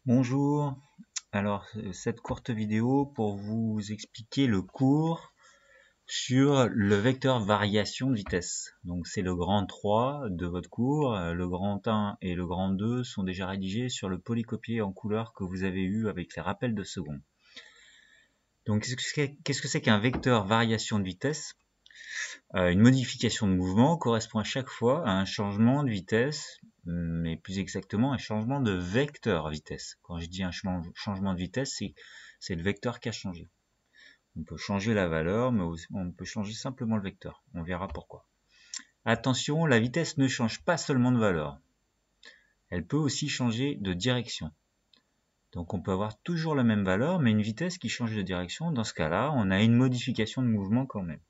Bonjour, alors cette courte vidéo pour vous expliquer le cours sur le vecteur variation de vitesse. Donc c'est le grand 3 de votre cours, le grand 1 et le grand 2 sont déjà rédigés sur le polycopier en couleur que vous avez eu avec les rappels de seconde. Donc qu'est-ce que c'est qu'un vecteur variation de vitesse? Une modification de mouvement correspond à chaque fois à un changement de vitesse, mais plus exactement un changement de vecteur vitesse. Quand je dis un changement de vitesse, c'est le vecteur qui a changé. On peut changer la valeur, mais on peut changer simplement le vecteur. On verra pourquoi. Attention, la vitesse ne change pas seulement de valeur. Elle peut aussi changer de direction. Donc on peut avoir toujours la même valeur, mais une vitesse qui change de direction. Dans ce cas-là, on a une modification de mouvement quand même.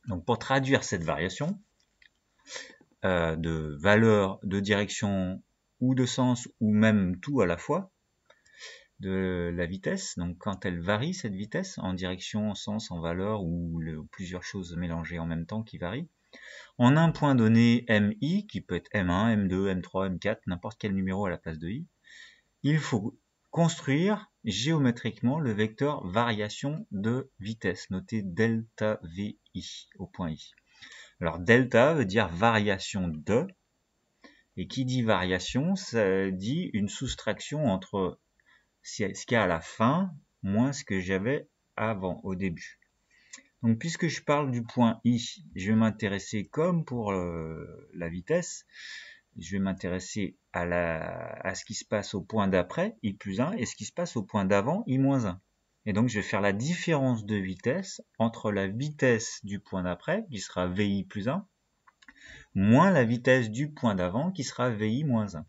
Donc pour traduire cette variation, de valeur, de direction ou de sens, ou même tout à la fois, de la vitesse. Donc quand elle varie, cette vitesse, en direction, en sens, en valeur, ou plusieurs choses mélangées en même temps qui varient, en un point donné MI, qui peut être M1, M2, M3, M4, n'importe quel numéro à la place de I, il faut construire géométriquement le vecteur variation de vitesse, noté delta VI au point I. Alors delta veut dire variation de, et qui dit variation, ça dit une soustraction entre ce qu'il y a à la fin moins ce que j'avais avant, au début. Donc puisque je parle du point I, je vais m'intéresser comme pour la vitesse, je vais m'intéresser à ce qui se passe au point d'après, I plus 1, et ce qui se passe au point d'avant, I moins 1. Et donc je vais faire la différence de vitesse entre la vitesse du point d'après, qui sera VI plus 1, moins la vitesse du point d'avant, qui sera VI moins 1.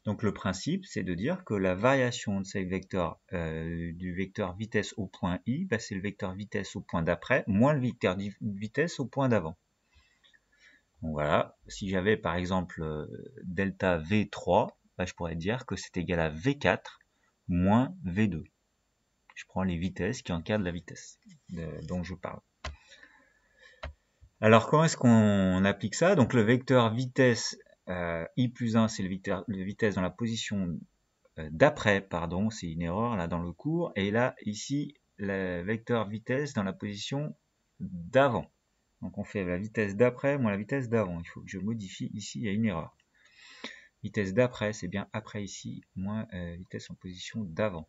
Donc le principe, c'est de dire que la variation de ces vecteurs, du vecteur vitesse au point I, bah, c'est le vecteur vitesse au point d'après, moins le vecteur vitesse au point d'avant. Donc voilà, si j'avais par exemple delta V3, bah, je pourrais dire que c'est égal à V4 moins V2. Je prends les vitesses qui encadrent la vitesse dont je parle. Alors comment est-ce qu'on applique ça? Donc le vecteur vitesse I plus 1, c'est le vecteur de vitesse dans la position d'après, pardon, c'est une erreur là dans le cours, et là ici le vecteur vitesse dans la position d'avant. Donc on fait la vitesse d'après moins la vitesse d'avant. Il faut que je modifie ici, il y a une erreur. Vitesse d'après, c'est bien après ici, moins vitesse en position d'avant.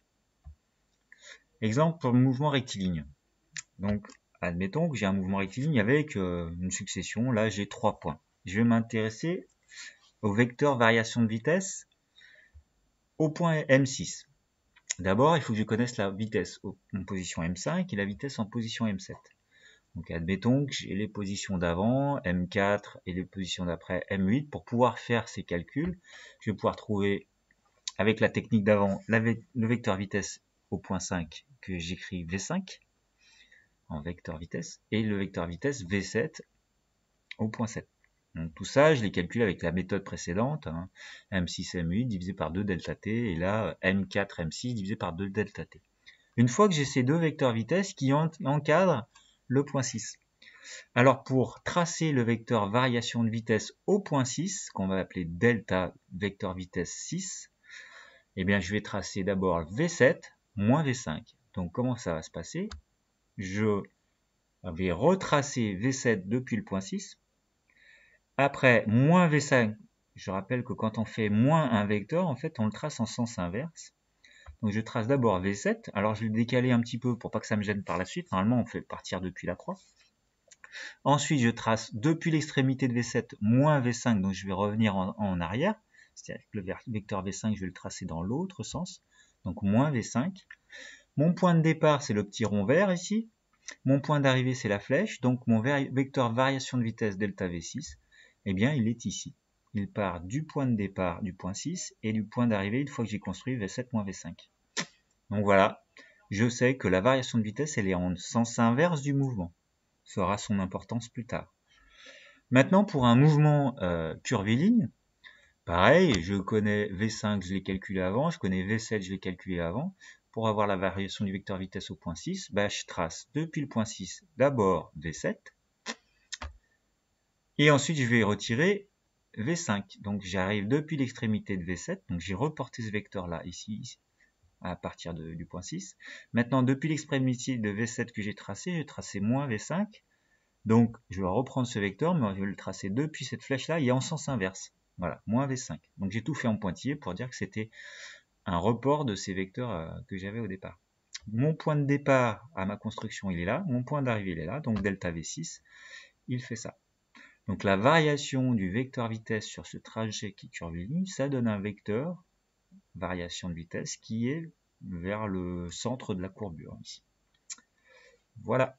Exemple pour le mouvement rectiligne. Donc admettons que j'ai un mouvement rectiligne avec une succession, là j'ai 3 points. Je vais m'intéresser au vecteur variation de vitesse au point M6. D'abord, il faut que je connaisse la vitesse en position M5 et la vitesse en position M7. Donc admettons que j'ai les positions d'avant, M4, et les positions d'après, M8. Pour pouvoir faire ces calculs, je vais pouvoir trouver, avec la technique d'avant, le vecteur vitesse au point 5 que j'écris V5 en vecteur vitesse, et le vecteur vitesse V7 au point 7. Donc tout ça, je les calcule avec la méthode précédente, hein, M6, M8 divisé par 2 delta t, et là M4, M6 divisé par 2 delta t. Une fois que j'ai ces deux vecteurs vitesse qui encadrent le point 6. Alors pour tracer le vecteur variation de vitesse au point 6, qu'on va appeler delta vecteur vitesse 6, eh bien je vais tracer d'abord V7 moins V5. Donc comment ça va se passer? Je vais retracer V7 depuis le point 6. Après, moins V5, je rappelle que quand on fait moins un vecteur, en fait, on le trace en sens inverse. Donc je trace d'abord V7, alors je vais le décaler un petit peu pour pas que ça me gêne par la suite. Normalement, on fait partir depuis la croix. Ensuite, je trace depuis l'extrémité de V7 moins V5, donc je vais revenir en arrière. C'est-à-dire que le vecteur V5, je vais le tracer dans l'autre sens. Donc moins V5. Mon point de départ, c'est le petit rond vert ici. Mon point d'arrivée, c'est la flèche. Donc mon vecteur variation de vitesse delta V6, eh bien, il est ici. Il part du point de départ du point 6 et du point d'arrivée une fois que j'ai construit V7 moins V5. Donc voilà, je sais que la variation de vitesse, elle est en sens inverse du mouvement. Ça aura son importance plus tard. Maintenant, pour un mouvement curviligne, pareil, je connais V5, je l'ai calculé avant, je connais V7, je l'ai calculé avant. Pour avoir la variation du vecteur vitesse au point 6, bah, je trace depuis le point 6 d'abord V7, et ensuite je vais retirer V5. Donc j'arrive depuis l'extrémité de V7, donc j'ai reporté ce vecteur-là ici, à partir du point 6. Maintenant, depuis l'extrémité de V7 que j'ai tracé moins V5. Donc je vais reprendre ce vecteur, mais je vais le tracer depuis cette flèche-là et en sens inverse. Voilà, moins V5. Donc j'ai tout fait en pointillé pour dire que c'était un report de ces vecteurs que j'avais au départ. Mon point de départ à ma construction, il est là. Mon point d'arrivée, il est là. Donc delta V6, il fait ça. Donc la variation du vecteur vitesse sur ce trajet qui curviligne, ça donne un vecteur, variation de vitesse, qui est vers le centre de la courbure ici. Voilà.